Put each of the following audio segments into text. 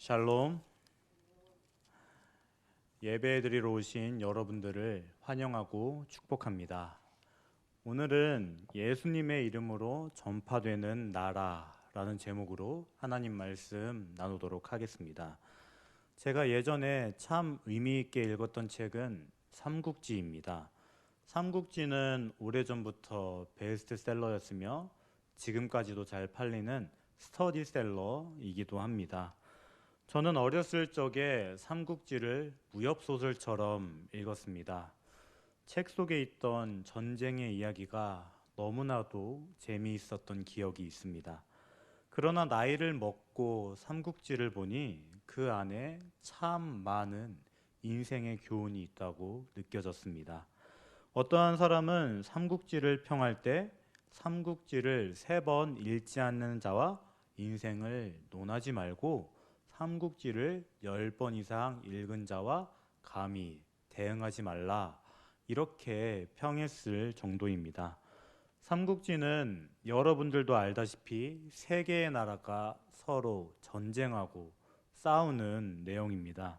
샬롬. 예배 드리러 오신 여러분들을 환영하고 축복합니다. 오늘은 예수님의 이름으로 전파되는 나라라는 제목으로 하나님 말씀 나누도록 하겠습니다. 제가 예전에 참 의미 있게 읽었던 책은 삼국지입니다. 삼국지는 오래전부터 베스트셀러였으며 지금까지도 잘 팔리는 스터디셀러이기도 합니다. 저는 어렸을 적에 삼국지를 무협소설처럼 읽었습니다. 책 속에 있던 전쟁의 이야기가 너무나도 재미있었던 기억이 있습니다. 그러나 나이를 먹고 삼국지를 보니 그 안에 참 많은 인생의 교훈이 있다고 느껴졌습니다. 어떠한 사람은 삼국지를 평할 때 삼국지를 3번 읽지 않는 자와 인생을 논하지 말고 삼국지를 10번 이상 읽은 자와 감히 대응하지 말라, 이렇게 평했을 정도입니다. 삼국지는 여러분들도 알다시피 세 개의 나라가 서로 전쟁하고 싸우는 내용입니다.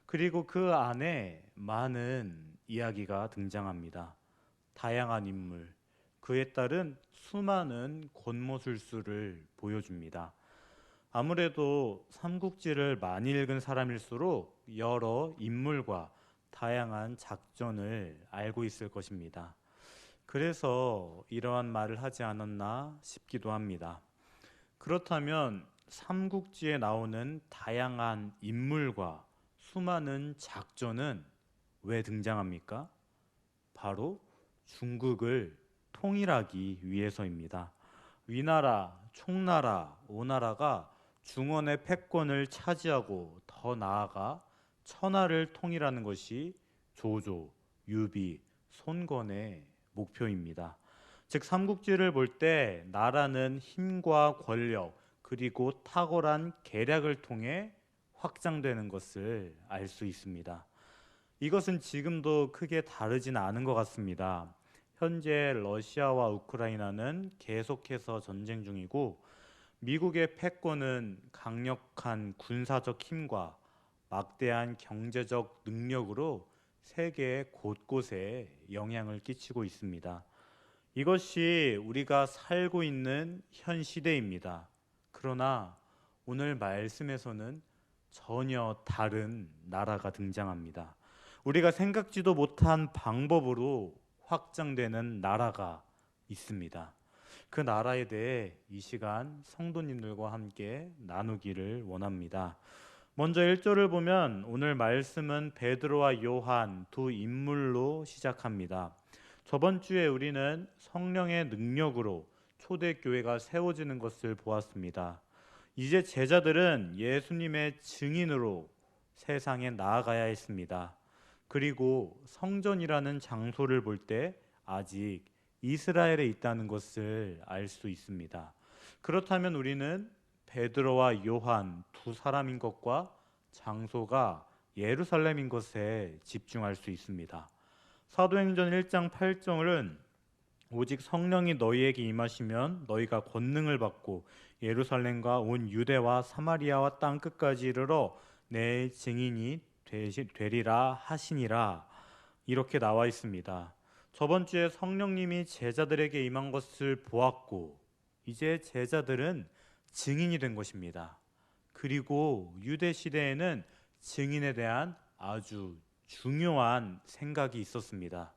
그리고 그 안에 많은 이야기가 등장합니다. 다양한 인물, 그에 따른 수많은 권모술수를 보여줍니다. 아무래도 삼국지를 많이 읽은 사람일수록 여러 인물과 다양한 작전을 알고 있을 것입니다. 그래서 이러한 말을 하지 않았나 싶기도 합니다. 그렇다면 삼국지에 나오는 다양한 인물과 수많은 작전은 왜 등장합니까? 바로 중국을 통일하기 위해서입니다. 위나라, 총나라, 오나라가 중원의 패권을 차지하고 더 나아가 천하를 통일하는 것이 조조, 유비, 손권의 목표입니다. 즉 삼국지를 볼 때 나라는 힘과 권력 그리고 탁월한 계략을 통해 확장되는 것을 알 수 있습니다. 이것은 지금도 크게 다르진 않은 것 같습니다. 현재 러시아와 우크라이나는 계속해서 전쟁 중이고 미국의 패권은 강력한 군사적 힘과 막대한 경제적 능력으로 세계 곳곳에 영향을 끼치고 있습니다. 이것이 우리가 살고 있는 현 시대입니다. 그러나 오늘 말씀에서는 전혀 다른 나라가 등장합니다. 우리가 생각지도 못한 방법으로 확장되는 나라가 있습니다. 그 나라에 대해 이 시간 성도님들과 함께 나누기를 원합니다. 먼저 1절을 보면 오늘 말씀은 베드로와 요한 두 인물로 시작합니다. 저번 주에 우리는 성령의 능력으로 초대교회가 세워지는 것을 보았습니다. 이제 제자들은 예수님의 증인으로 세상에 나아가야 했습니다. 그리고 성전이라는 장소를 볼 때 아직 이스라엘에 있다는 것을 알 수 있습니다. 그렇다면 우리는 베드로와 요한 두 사람인 것과 장소가 예루살렘인 것에 집중할 수 있습니다. 사도행전 1장 8절은 오직 성령이 너희에게 임하시면 너희가 권능을 받고 예루살렘과 온 유대와 사마리아와 땅 끝까지 이르러 내 증인이 되리라 하시니라, 이렇게 나와 있습니다. 저번 주에 성령님이 제자들에게 임한 것을 보았고 이제 제자들은 증인이 된 것입니다. 그리고 유대 시대에는 증인에 대한 아주 중요한 생각이 있었습니다.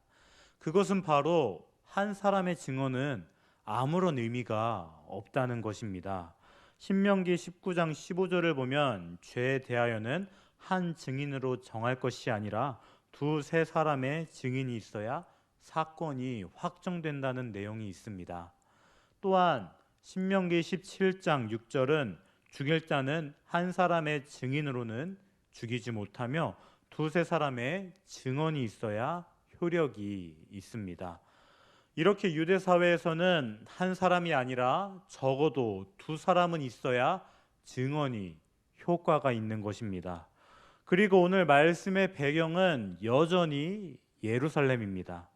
그것은 바로 한 사람의 증언은 아무런 의미가 없다는 것입니다. 신명기 19장 15절을 보면 죄에 대하여는 한 증인으로 정할 것이 아니라 두세 사람의 증인이 있어야 사건이 확정된다는 내용이 있습니다. 또한 신명기 17장 6절은 죽일 자는 한 사람의 증인으로는 죽이지 못하며 두세 사람의 증언이 있어야 효력이 있습니다. 이렇게 유대 사회에서는 한 사람이 아니라 적어도 두 사람은 있어야 증언이 효과가 있는 것입니다. 그리고 오늘 말씀의 배경은 여전히 예루살렘입니다.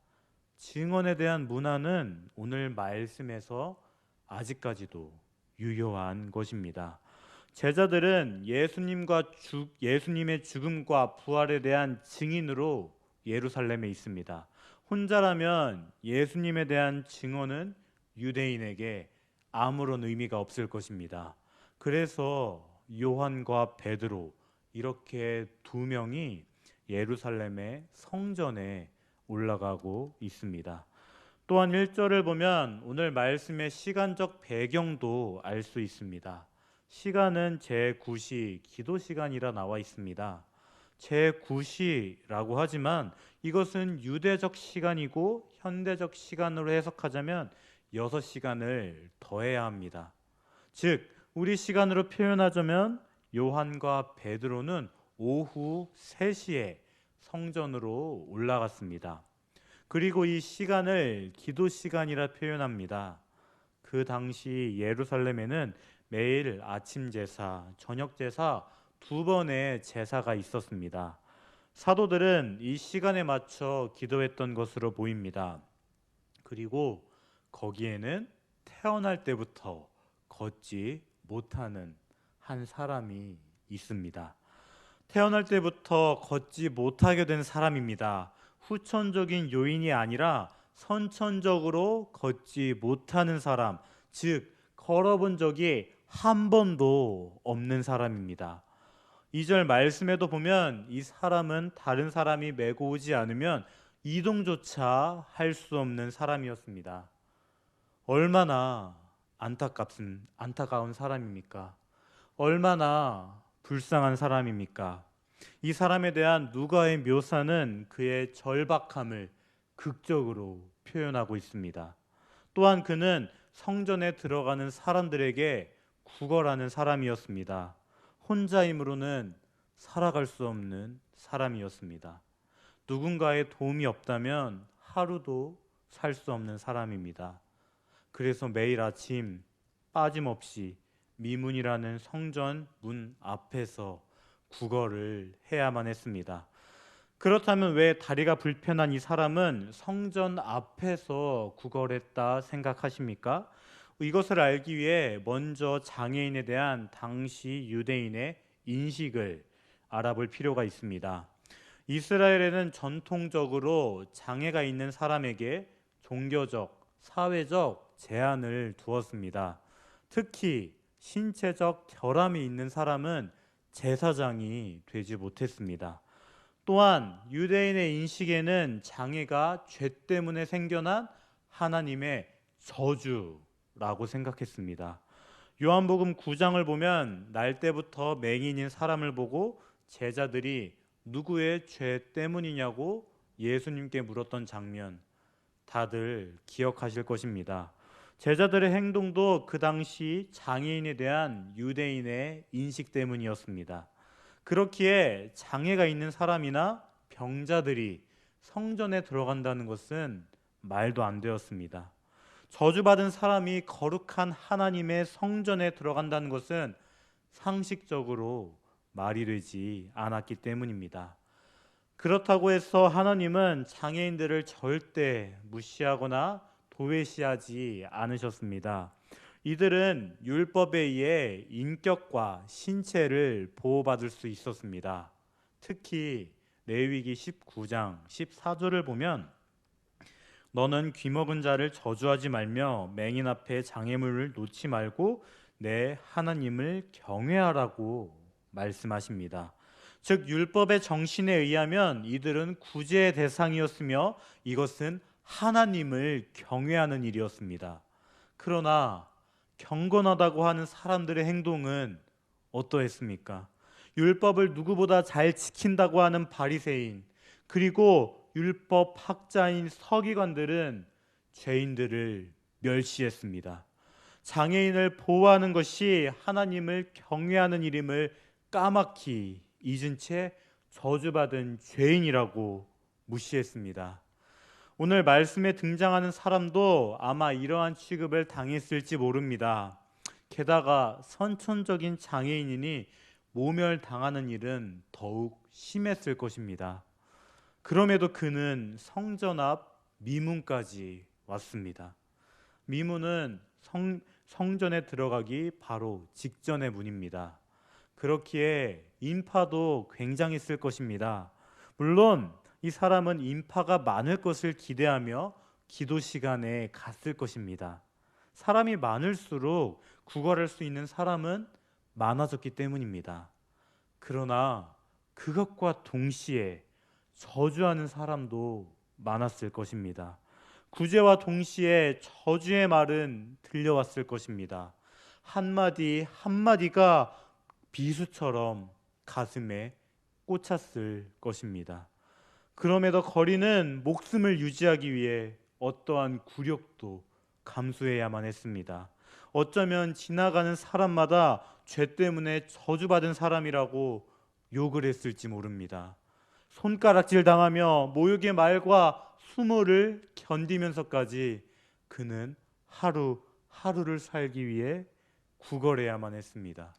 증언에 대한 문화는 오늘 말씀에서 아직까지도 유효한 것입니다. 제자들은 예수님의 죽음과 부활에 대한 증인으로 예루살렘에 있습니다. 혼자라면 예수님에 대한 증언은 유대인에게 아무런 의미가 없을 것입니다. 그래서 요한과 베드로 이렇게 두 명이 예루살렘의 성전에 올라가고 있습니다. 또한 1절을 보면 오늘 말씀의 시간적 배경도 알 수 있습니다. 시간은 제9시 기도 시간이라 나와 있습니다. 제9시라고 하지만 이것은 유대적 시간이고 현대적 시간으로 해석하자면 6시간을 더해야 합니다. 즉 우리 시간으로 표현하자면 요한과 베드로는 오후 3시에 성전으로 올라갔습니다. 그리고 이 시간을 기도 시간이라 표현합니다. 그 당시 예루살렘에는 매일 아침 제사, 저녁 제사 두 번의 제사가 있었습니다. 사도들은 이 시간에 맞춰 기도했던 것으로 보입니다. 그리고 거기에는 태어날 때부터 걷지 못하는 한 사람이 있습니다. 태어날 때부터 걷지 못하게 된 사람입니다. 후천적인 요인이 아니라 선천적으로 걷지 못하는 사람, 즉 걸어본 적이 한 번도 없는 사람입니다. 2절 말씀에도 보면 이 사람은 다른 사람이 메고 오지 않으면 이동조차 할 수 없는 사람이었습니다. 얼마나 안타까운 사람입니까? 얼마나 불쌍한 사람입니까? 이 사람에 대한 누가의 묘사는 그의 절박함을 극적으로 표현하고 있습니다. 또한 그는 성전에 들어가는 사람들에게 구걸하는 사람이었습니다. 혼자임으로는 살아갈 수 없는 사람이었습니다. 누군가의 도움이 없다면 하루도 살 수 없는 사람입니다. 그래서 매일 아침 빠짐없이 미문이라는 성전 문 앞에서 구걸을 해야만 했습니다. 그렇다면 왜 다리가 불편한 이 사람은 성전 앞에서 구걸했다 생각하십니까? 이것을 알기 위해 먼저 장애인에 대한 당시 유대인의 인식을 알아볼 필요가 있습니다. 이스라엘에는 전통적으로 장애가 있는 사람에게 종교적, 사회적 제한을 두었습니다. 특히 신체적 결함이 있는 사람은 제사장이 되지 못했습니다. 또한 유대인의 인식에는 장애가 죄 때문에 생겨난 하나님의 저주라고 생각했습니다. 요한복음 9장을 보면 날 때부터 맹인인 사람을 보고 제자들이 누구의 죄 때문이냐고 예수님께 물었던 장면 다들 기억하실 것입니다. 제자들의 행동도 그 당시 장애인에 대한 유대인의 인식 때문이었습니다. 그렇기에 장애가 있는 사람이나 병자들이 성전에 들어간다는 것은 말도 안 되었습니다. 저주받은 사람이 거룩한 하나님의 성전에 들어간다는 것은 상식적으로 말이 되지 않았기 때문입니다. 그렇다고 해서 하나님은 장애인들을 절대 무시하거나 도외시하지 않으셨습니다. 이들은 율법에 의해 인격과 신체를 보호받을 수 있었습니다. 특히 레위기 19장 14절을 보면 너는 귀먹은 자를 저주하지 말며 맹인 앞에 장애물을 놓지 말고 내 하나님을 경외하라고 말씀하십니다. 즉 율법의 정신에 의하면 이들은 구제의 대상이었으며 이것은 하나님을 경외하는 일이었습니다. 그러나 경건하다고 하는 사람들의 행동은 어떠했습니까? 율법을 누구보다 잘 지킨다고 하는 바리새인 그리고 율법 학자인 서기관들은 죄인들을 멸시했습니다. 장애인을 보호하는 것이 하나님을 경외하는 일임을 까맣게 잊은 채 저주받은 죄인이라고 무시했습니다. 오늘 말씀에 등장하는 사람도 아마 이러한 취급을 당했을지 모릅니다. 게다가 선천적인 장애인이니 모멸당하는 일은 더욱 심했을 것입니다. 그럼에도 그는 성전 앞 미문까지 왔습니다. 미문은 성전에 들어가기 바로 직전의 문입니다. 그렇기에 인파도 굉장했을 것입니다. 물론 이 사람은 인파가 많을 것을 기대하며 기도 시간에 갔을 것입니다. 사람이 많을수록 구걸할 수 있는 사람은 많아졌기 때문입니다. 그러나 그것과 동시에 저주하는 사람도 많았을 것입니다. 구제와 동시에 저주의 말은 들려왔을 것입니다. 한마디 한마디가 비수처럼 가슴에 꽂혔을 것입니다. 그럼에도 거리는 목숨을 유지하기 위해 어떠한 굴욕도 감수해야만 했습니다. 어쩌면 지나가는 사람마다 죄 때문에 저주받은 사람이라고 욕을 했을지 모릅니다. 손가락질 당하며 모욕의 말과 수모를 견디면서까지 그는 하루하루를 살기 위해 구걸해야만 했습니다.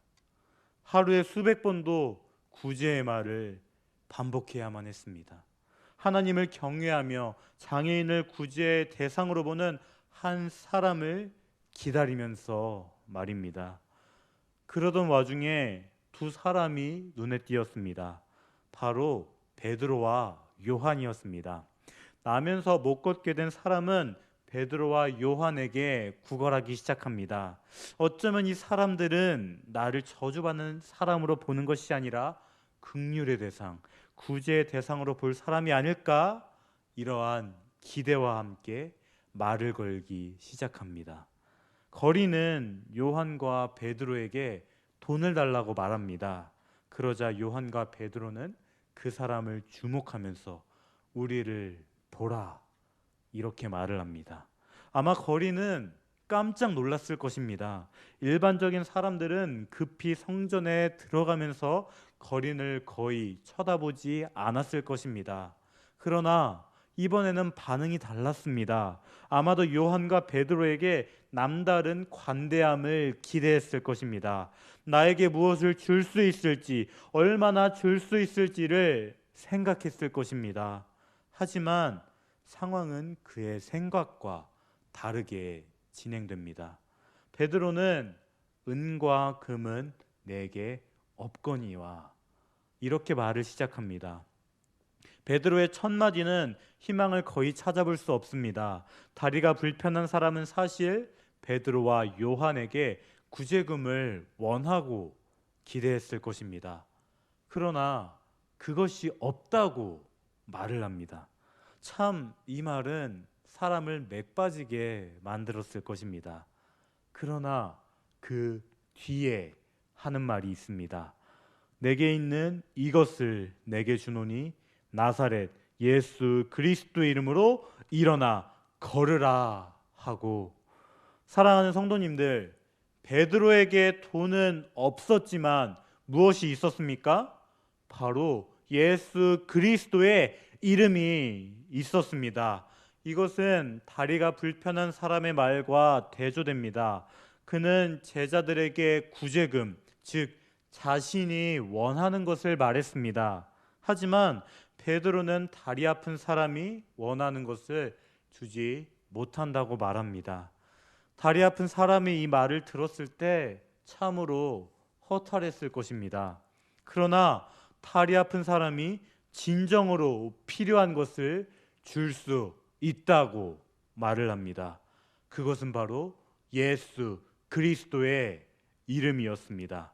하루에 수백 번도 구제의 말을 반복해야만 했습니다. 하나님을 경외하며 장애인을 구제의 대상으로 보는 한 사람을 기다리면서 말입니다. 그러던 와중에 두 사람이 눈에 띄었습니다. 바로 베드로와 요한이었습니다. 나면서 못 걷게 된 사람은 베드로와 요한에게 구걸하기 시작합니다. 어쩌면 이 사람들은 나를 저주받는 사람으로 보는 것이 아니라 긍휼의 대상, 구제의 대상으로 볼 사람이 아닐까? 이러한 기대와 함께 말을 걸기 시작합니다. 거리는 요한과 베드로에게 돈을 달라고 말합니다. 그러자 요한과 베드로는 그 사람을 주목하면서 우리를 보라, 이렇게 말을 합니다. 아마 거리는 깜짝 놀랐을 것입니다. 일반적인 사람들은 급히 성전에 들어가면서 거린을 거의 쳐다보지 않았을 것입니다. 그러나 이번에는 반응이 달랐습니다. 아마도 요한과 베드로에게 남다른 관대함을 기대했을 것입니다. 나에게 무엇을 줄 수 있을지, 얼마나 줄 수 있을지를 생각했을 것입니다. 하지만 상황은 그의 생각과 다르게 진행됩니다. 베드로는 은과 금은 내게 없거니와 이렇게 말을 시작합니다. 베드로의 첫 마디는 희망을 거의 찾아볼 수 없습니다. 다리가 불편한 사람은 사실 베드로와 요한에게 구제금을 원하고 기대했을 것입니다. 그러나 그것이 없다고 말을 합니다. 참 이 말은 사람을 맥빠지게 만들었을 것입니다. 그러나 그 뒤에 하는 말이 있습니다. 내게 있는 이것을 내게 주노니 나사렛 예수 그리스도의 이름으로 일어나 걸으라 하고. 사랑하는 성도님들, 베드로에게 돈은 없었지만 무엇이 있었습니까? 바로 예수 그리스도의 이름이 있었습니다. 이것은 다리가 불편한 사람의 말과 대조됩니다. 그는 제자들에게 구제금, 즉 자신이 원하는 것을 말했습니다. 하지만 베드로는 다리 아픈 사람이 원하는 것을 주지 못한다고 말합니다. 다리 아픈 사람이 이 말을 들었을 때 참으로 허탈했을 것입니다. 그러나 다리 아픈 사람이 진정으로 필요한 것을 줄 수 있다고 말을 합니다. 그것은 바로 예수 그리스도의 이름이었습니다.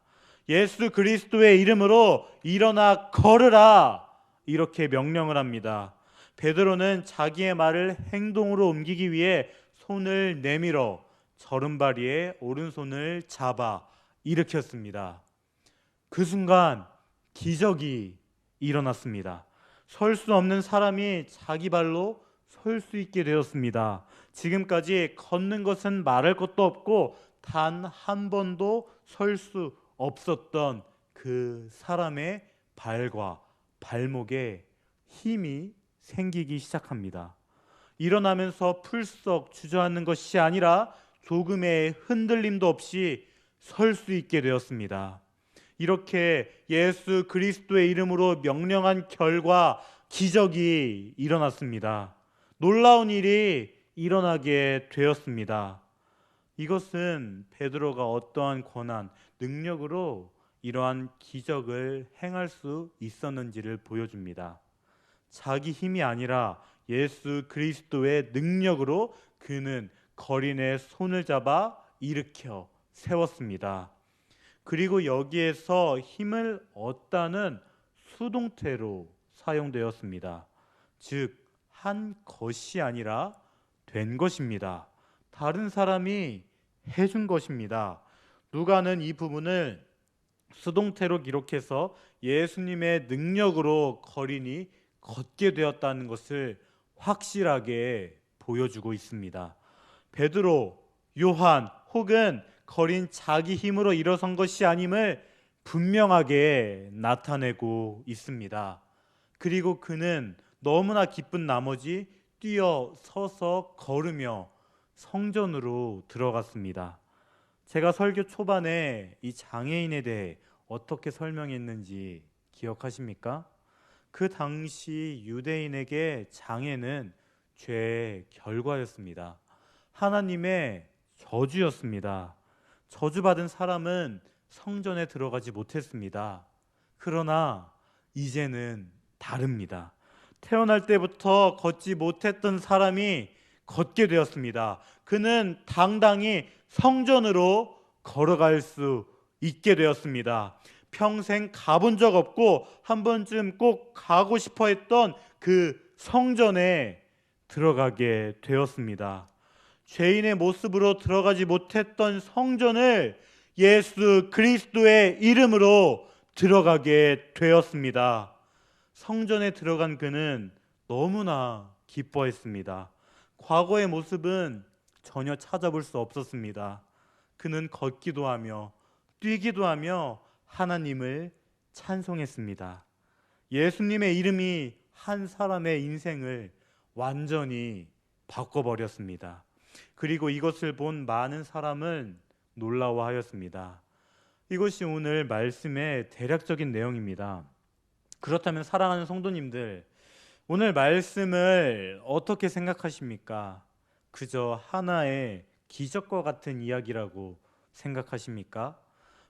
예수 그리스도의 이름으로 일어나 걸으라, 이렇게 명령을 합니다. 베드로는 자기의 말을 행동으로 옮기기 위해 손을 내밀어 절음발이에 오른손을 잡아 일으켰습니다. 그 순간 기적이 일어났습니다. 설 수 없는 사람이 자기 발로 설 수 있게 되었습니다. 지금까지 걷는 것은 말할 것도 없고 단 한 번도 설 수 없었던 그 사람의 발과 발목에 힘이 생기기 시작합니다. 일어나면서 풀썩 주저앉는 것이 아니라 조금의 흔들림도 없이 설 수 있게 되었습니다. 이렇게 예수 그리스도의 이름으로 명령한 결과 기적이 일어났습니다. 놀라운 일이 일어나게 되었습니다. 이것은 베드로가 어떠한 권한, 능력으로 이러한 기적을 행할 수 있었는지를 보여줍니다. 자기 힘이 아니라 예수 그리스도의 능력으로 그는 거린의 손을 잡아 일으켜 세웠습니다. 그리고 여기에서 힘을 얻다는 수동태로 사용되었습니다. 즉, 한 것이 아니라 된 것입니다. 다른 사람이 해준 것입니다. 누가는 이 부분을 수동태로 기록해서 예수님의 능력으로 거린이 걷게 되었다는 것을 확실하게 보여주고 있습니다. 베드로, 요한 혹은 거린 자기 힘으로 일어선 것이 아님을 분명하게 나타내고 있습니다. 그리고 그는 너무나 기쁜 나머지 뛰어서서 걸으며 성전으로 들어갔습니다. 제가 설교 초반에 이 장애인에 대해 어떻게 설명했는지 기억하십니까? 그 당시 유대인에게 장애는 죄의 결과였습니다. 하나님의 저주였습니다. 저주받은 사람은 성전에 들어가지 못했습니다. 그러나 이제는 다릅니다. 태어날 때부터 걷지 못했던 사람이 걷게 되었습니다. 그는 당당히 성전으로 걸어갈 수 있게 되었습니다. 평생 가본 적 없고 한 번쯤 꼭 가고 싶어 했던 그 성전에 들어가게 되었습니다. 죄인의 모습으로 들어가지 못했던 성전을 예수 그리스도의 이름으로 들어가게 되었습니다. 성전에 들어간 그는 너무나 기뻐했습니다. 과거의 모습은 전혀 찾아볼 수 없었습니다. 그는 걷기도 하며 뛰기도 하며 하나님을 찬송했습니다. 예수님의 이름이 한 사람의 인생을 완전히 바꿔버렸습니다. 그리고 이것을 본 많은 사람은 놀라워하였습니다. 이것이 오늘 말씀의 대략적인 내용입니다. 그렇다면 사랑하는 성도님들, 오늘 말씀을 어떻게 생각하십니까? 그저 하나의 기적과 같은 이야기라고 생각하십니까?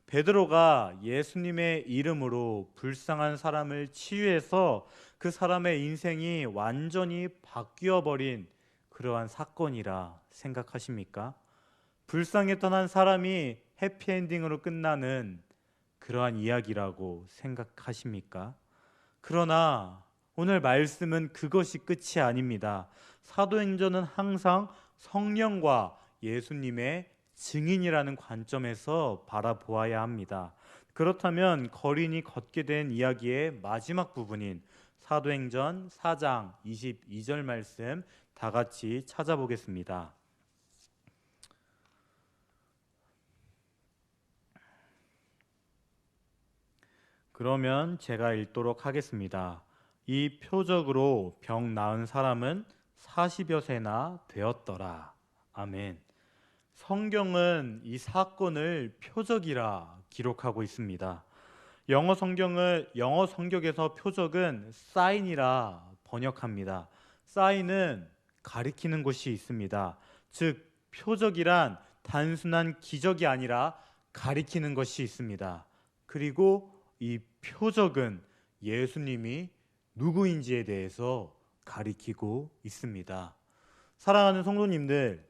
베드로가 예수님의 이름으로 불쌍한 사람을 치유해서 그 사람의 인생이 완전히 바뀌어 버린 그러한 사건이라 생각하십니까? 불쌍했던 한 사람이 해피엔딩으로 끝나는 그러한 이야기라고 생각하십니까? 그러나 오늘 말씀은 그것이 끝이 아닙니다. 사도행전은 항상 성령과 예수님의 증인이라는 관점에서 바라보아야 합니다. 그렇다면 거린이 걷게 된 이야기의 마지막 부분인 사도행전 4장 22절 말씀 다 같이 찾아보겠습니다. 그러면 제가 읽도록 하겠습니다. 이 표적으로 병 나은 사람은 40여 세나 되었더라. 아멘. 성경은 이 사건을 표적이라 기록하고 있습니다. 영어 성경에서 표적은 사인이라 번역합니다. 사인은 가리키는 것이 있습니다. 즉 표적이란 단순한 기적이 아니라 가리키는 것이 있습니다. 그리고 이 표적은 예수님이 누구인지에 대해서 가리키고 있습니다. 사랑하는 성도님들,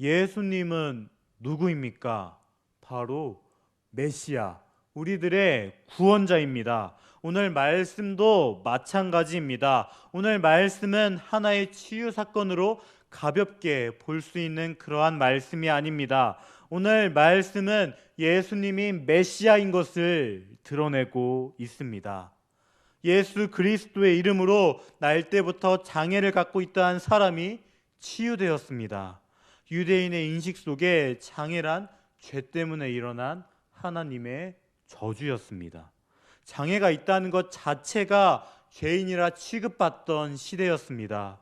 예수님은 누구입니까? 바로 메시아, 우리들의 구원자입니다. 오늘 말씀도 마찬가지입니다. 오늘 말씀은 하나의 치유 사건으로 가볍게 볼 수 있는 그러한 말씀이 아닙니다. 오늘 말씀은 예수님이 메시아인 것을 드러내고 있습니다. 예수 그리스도의 이름으로 날 때부터 장애를 갖고 있던 사람이 치유되었습니다. 유대인의 인식 속에 장애란 죄 때문에 일어난 하나님의 저주였습니다. 장애가 있다는 것 자체가 죄인이라 취급받던 시대였습니다.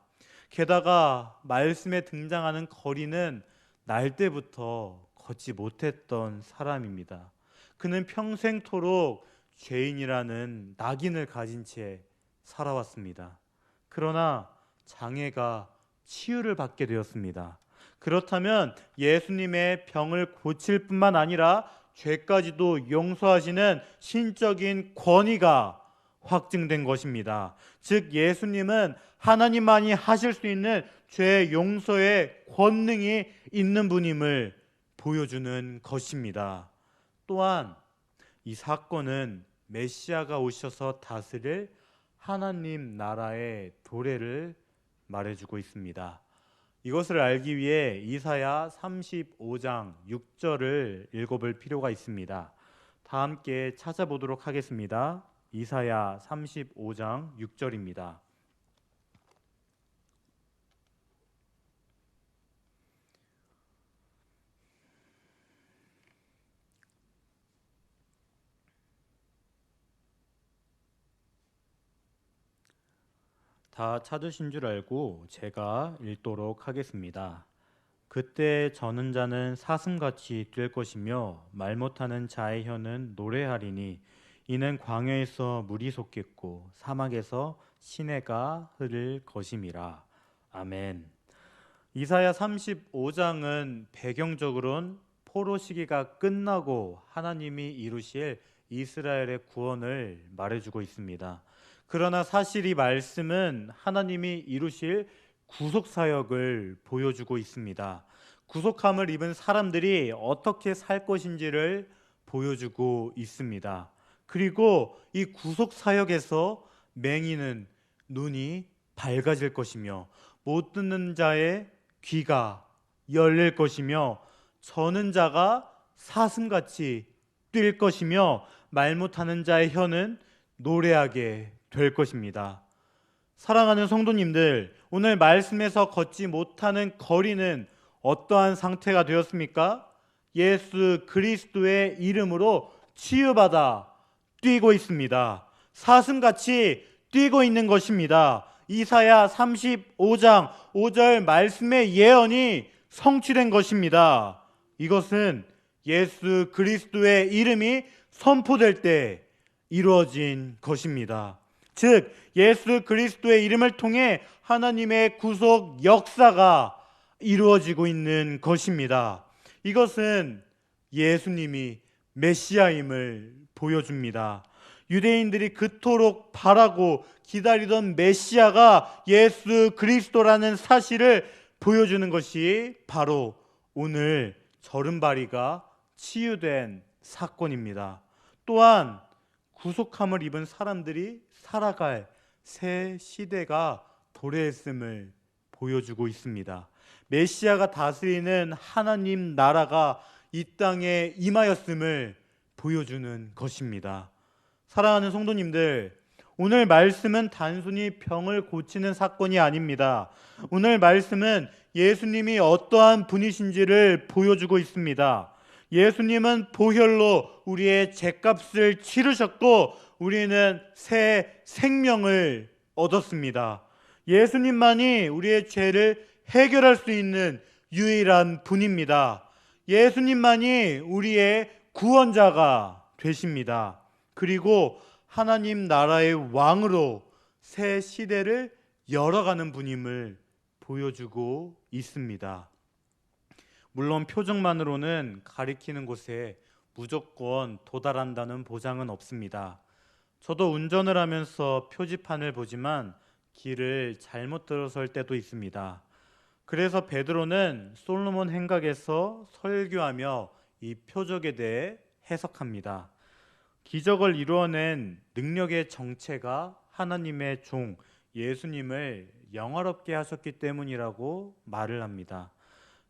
게다가 말씀에 등장하는 거린은 날 때부터 걷지 못했던 사람입니다. 그는 평생토록 죄인이라는 낙인을 가진 채 살아왔습니다. 그러나 장애가 치유를 받게 되었습니다. 그렇다면 예수님의 병을 고칠 뿐만 아니라 죄까지도 용서하시는 신적인 권위가 확증된 것입니다. 즉 예수님은 하나님만이 하실 수 있는 죄 용서의 권능이 있는 분임을 보여주는 것입니다. 또한 이 사건은 메시아가 오셔서 다스릴 하나님 나라의 도래를 말해주고 있습니다. 이것을 알기 위해 이사야 35장 6절을 읽어볼 필요가 있습니다. 다 함께 찾아보도록 하겠습니다. 이사야 35장 6절입니다. 다 찾으신 줄 알고 제가 읽도록 하겠습니다. 그때 저는 자는 사슴같이 뛸 것이며 말 못하는 자의 혀는 노래하리니 이는 광야에서 물이 솟겠고 사막에서 시내가 흐를 것임이라. 아멘. 이사야 35장은 배경적으로는 포로 시기가 끝나고 하나님이 이루실 이스라엘의 구원을 말해주고 있습니다. 그러나 사실 이 말씀은 하나님이 이루실 구속 사역을 보여주고 있습니다. 구속함을 입은 사람들이 어떻게 살 것인지를 보여주고 있습니다. 그리고 이 구속 사역에서 맹인은 눈이 밝아질 것이며 못 듣는 자의 귀가 열릴 것이며 저는 자가 사슴같이 뛸 것이며 말 못하는 자의 혀는 노래하게 될 것입니다. 사랑하는 성도님들, 오늘 말씀에서 걷지 못하는 거리는 어떠한 상태가 되었습니까? 예수 그리스도의 이름으로 치유받아 뛰고 있습니다. 사슴같이 뛰고 있는 것입니다. 이사야 35장 5절 말씀의 예언이 성취된 것입니다. 이것은 예수 그리스도의 이름이 선포될 때 이루어진 것입니다. 즉 예수 그리스도의 이름을 통해 하나님의 구속 역사가 이루어지고 있는 것입니다. 이것은 예수님이 메시아임을 보여줍니다. 유대인들이 그토록 바라고 기다리던 메시아가 예수 그리스도라는 사실을 보여주는 것이 바로 오늘 저른바리가 치유된 사건입니다. 또한 구속함을 입은 사람들이 살아갈 새 시대가 도래했음을 보여주고 있습니다. 메시아가 다스리는 하나님 나라가 이 땅에 임하였음을 보여주는 것입니다. 사랑하는 성도님들, 오늘 말씀은 단순히 병을 고치는 사건이 아닙니다. 오늘 말씀은 예수님이 어떠한 분이신지를 보여주고 있습니다. 예수님은 보혈로 우리의 죄값을 치르셨고 우리는 새 생명을 얻었습니다. 예수님만이 우리의 죄를 해결할 수 있는 유일한 분입니다. 예수님만이 우리의 구원자가 되십니다. 그리고 하나님 나라의 왕으로 새 시대를 열어가는 분임을 보여주고 있습니다. 물론 표정만으로는 가리키는 곳에 무조건 도달한다는 보장은 없습니다. 저도 운전을 하면서 표지판을 보지만 길을 잘못 들어설 때도 있습니다. 그래서 베드로는 솔로몬 행각에서 설교하며 이 표적에 대해 해석합니다. 기적을 이루어낸 능력의 정체가 하나님의 종 예수님을 영화롭게 하셨기 때문이라고 말을 합니다.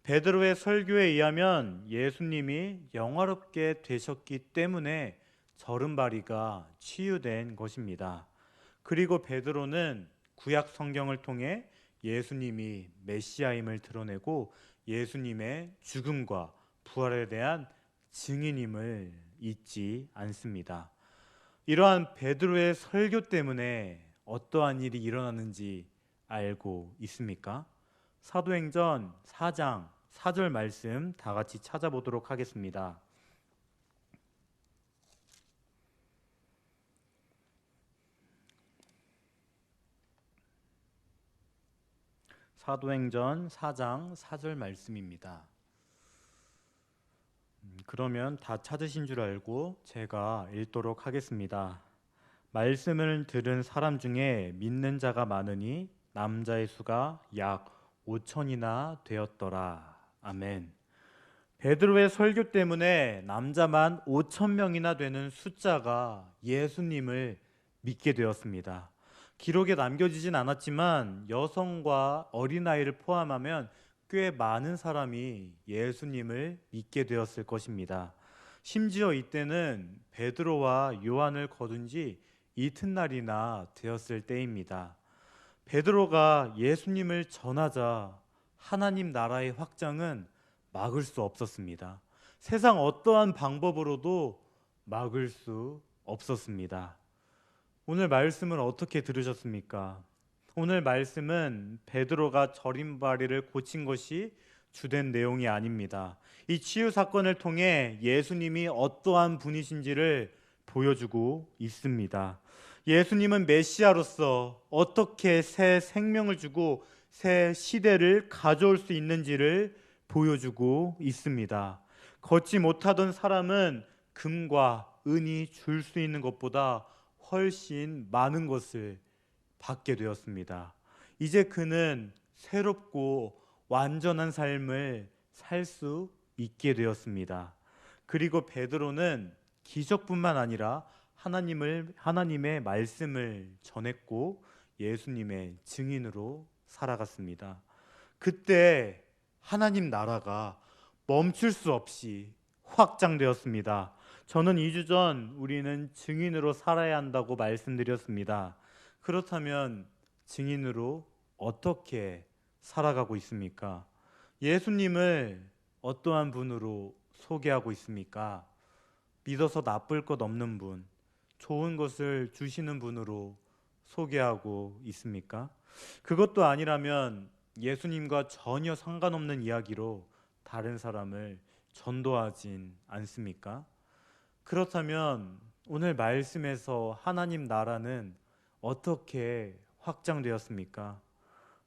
베드로의 설교에 의하면 예수님이 영화롭게 되셨기 때문에 저른바리가 치유된 것입니다. 그리고 베드로는 구약 성경을 통해 예수님이 메시아임을 드러내고 예수님의 죽음과 부활에 대한 증인임을 잊지 않습니다. 이러한 베드로의 설교 때문에 어떠한 일이 일어나는지 알고 있습니까? 사도행전 4장 4절 말씀 다 같이 찾아보도록 하겠습니다. 사도행전 4장 4절 말씀입니다. 그러면 다 찾으신 줄 알고 제가 읽도록 하겠습니다. 말씀을 들은 사람 중에 믿는 자가 많으니 남자의 수가 약 5천이나 되었더라. 아멘. 베드로의 설교 때문에 남자만 5천 명이나 되는 숫자가 예수님을 믿게 되었습니다. 기록에 남겨지진 않았지만 여성과 어린아이를 포함하면 꽤 많은 사람이 예수님을 믿게 되었을 것입니다. 심지어 이때는 베드로와 요한을 거둔 지 이튿날이나 되었을 때입니다. 베드로가 예수님을 전하자 하나님 나라의 확장은 막을 수 없었습니다. 세상 어떠한 방법으로도 막을 수 없었습니다. 오늘 말씀을 어떻게 들으셨습니까? 오늘 말씀은 베드로가 절임발이를 고친 것이 주된 내용이 아닙니다. 이 치유 사건을 통해 예수님이 어떠한 분이신지를 보여주고 있습니다. 예수님은 메시아로서 어떻게 새 생명을 주고 새 시대를 가져올 수 있는지를 보여주고 있습니다. 걷지 못하던 사람은 금과 은이 줄 수 있는 것보다 훨씬 많은 것을 받게 되었습니다. 이제 그는 새롭고 완전한 삶을 살 수 있게 되었습니다. 그리고 베드로는 기적뿐만 아니라 하나님의 말씀을 전했고 예수님의 증인으로 살아갔습니다. 그때 하나님 나라가 멈출 수 없이 확장되었습니다. 저는 2주 전 우리는 증인으로 살아야 한다고 말씀드렸습니다. 그렇다면 증인으로 어떻게 살아가고 있습니까? 예수님을 어떠한 분으로 소개하고 있습니까? 믿어서 나쁠 것 없는 분, 좋은 것을 주시는 분으로 소개하고 있습니까? 그것도 아니라면 예수님과 전혀 상관없는 이야기로 다른 사람을 전도하진 않습니까? 그렇다면 오늘 말씀에서 하나님 나라는 어떻게 확장되었습니까?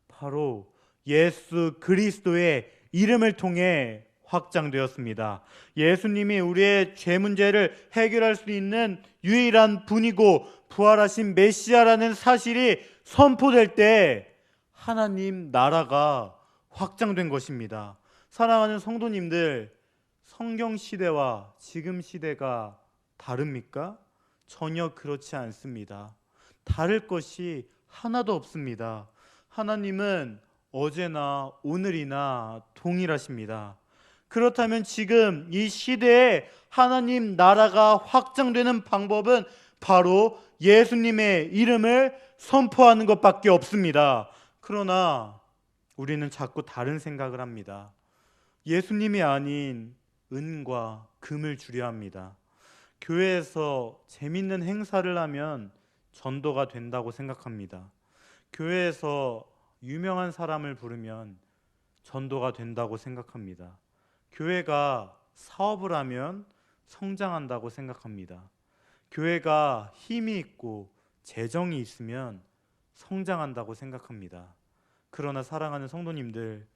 바로 예수 그리스도의 이름을 통해 확장되었습니다. 예수님이 우리의 죄 문제를 해결할 수 있는 유일한 분이고 부활하신 메시아라는 사실이 선포될 때 하나님 나라가 확장된 것입니다. 사랑하는 성도님들, 성경 시대와 지금 시대가 다릅니까? 전혀 그렇지 않습니다. 다를 것이 하나도 없습니다. 하나님은 어제나 오늘이나 동일하십니다. 그렇다면 지금 이 시대에 하나님 나라가 확장되는 방법은 바로 예수님의 이름을 선포하는 것밖에 없습니다. 그러나 우리는 자꾸 다른 생각을 합니다. 예수님이 아닌 은과 금을 주려 합니다. 교회에서 재밌는 행사를 하면 전도가 된다고 생각합니다. 교회에서 유명한 사람을 부르면 전도가 된다고 생각합니다. 교회가 사업을 하면 성장한다고 생각합니다. 교회가 힘이 있고 재정이 있으면 성장한다고 생각합니다. 그러나 사랑하는 성도님들,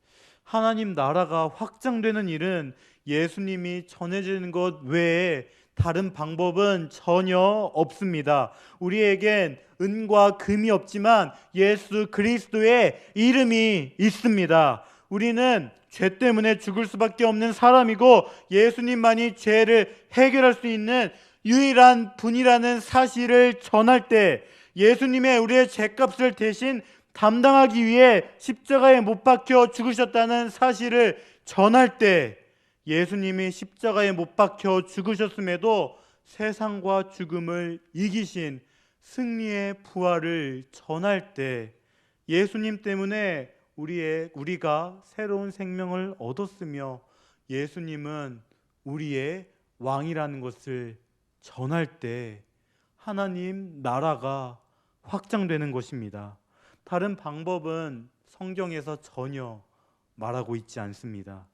하나님 나라가 확장되는 일은 예수님이 전해지는 것 외에 다른 방법은 전혀 없습니다. 우리에겐 은과 금이 없지만 예수 그리스도의 이름이 있습니다. 우리는 죄 때문에 죽을 수밖에 없는 사람이고 예수님만이 죄를 해결할 수 있는 유일한 분이라는 사실을 전할 때, 예수님의 우리의 죄값을 대신 담당하기 위해 십자가에 못 박혀 죽으셨다는 사실을 전할 때, 예수님이 십자가에 못 박혀 죽으셨음에도 세상과 죽음을 이기신 승리의 부활을 전할 때, 예수님 때문에 우리가 새로운 생명을 얻었으며 예수님은 우리의 왕이라는 것을 전할 때 하나님 나라가 확장되는 것입니다. 다른 방법은 성경에서 전혀 말하고 있지 않습니다.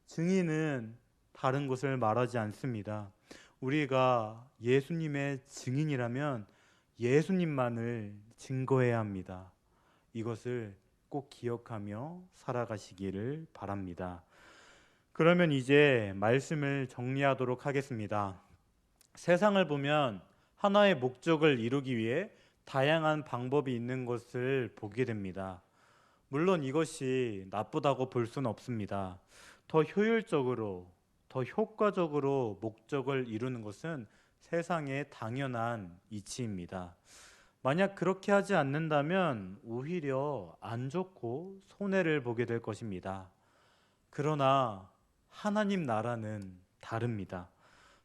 증인은 다른 것을 말하지 않습니다. 우리가 예수님의 증인이라면 예수님만을 증거해야 합니다. 이것을 꼭 기억하며 살아가시기를 바랍니다. 그러면 이제 말씀을 정리하도록 하겠습니다. 세상을 보면 하나의 목적을 이루기 위해 다양한 방법이 있는 것을 보게 됩니다. 물론 이것이 나쁘다고 볼 수는 없습니다. 더 효율적으로, 더 효과적으로 목적을 이루는 것은 세상의 당연한 이치입니다. 만약 그렇게 하지 않는다면 오히려 안 좋고 손해를 보게 될 것입니다. 그러나 하나님 나라는 다릅니다.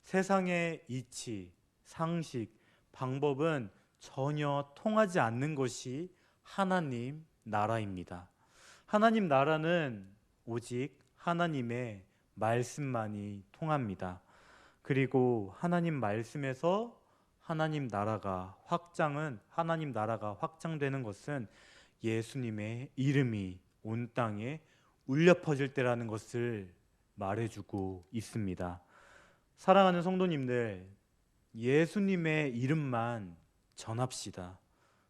세상의 이치, 상식, 방법은 전혀 통하지 않는 것이 하나님 나라입니다. 하나님 나라는 오직 하나님의 말씀만이 통합니다. 그리고 하나님 말씀에서 하나님 나라가 확장되는 것은 예수님의 이름이 온 땅에 울려 퍼질 때라는 것을 말해주고 있습니다. 사랑하는 성도님들, 예수님의 이름만 전합시다.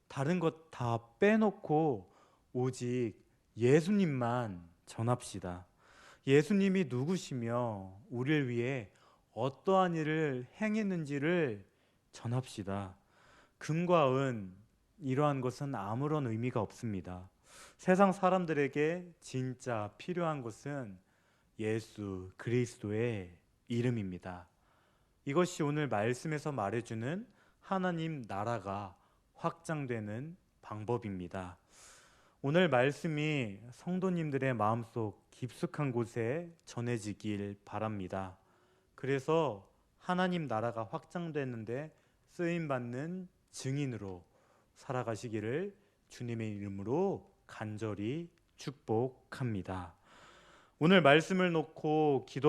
다른 것 다 빼놓고 오직 예수님만 전합시다. 예수님이 누구시며 우리를 위해 어떠한 일을 행했는지를 전합시다. 금과 은, 이러한 것은 아무런 의미가 없습니다. 세상 사람들에게 진짜 필요한 것은 예수 그리스도의 이름입니다. 이것이 오늘 말씀에서 말해주는 하나님 나라가 확장되는 방법입니다. 오늘 말씀이 성도님들의 마음속 깊숙한 곳에 전해지길 바랍니다. 그래서 하나님 나라가 확장되는데 쓰임받는 증인으로 살아가시기를 주님의 이름으로 간절히 축복합니다. 오늘 말씀을 놓고 기도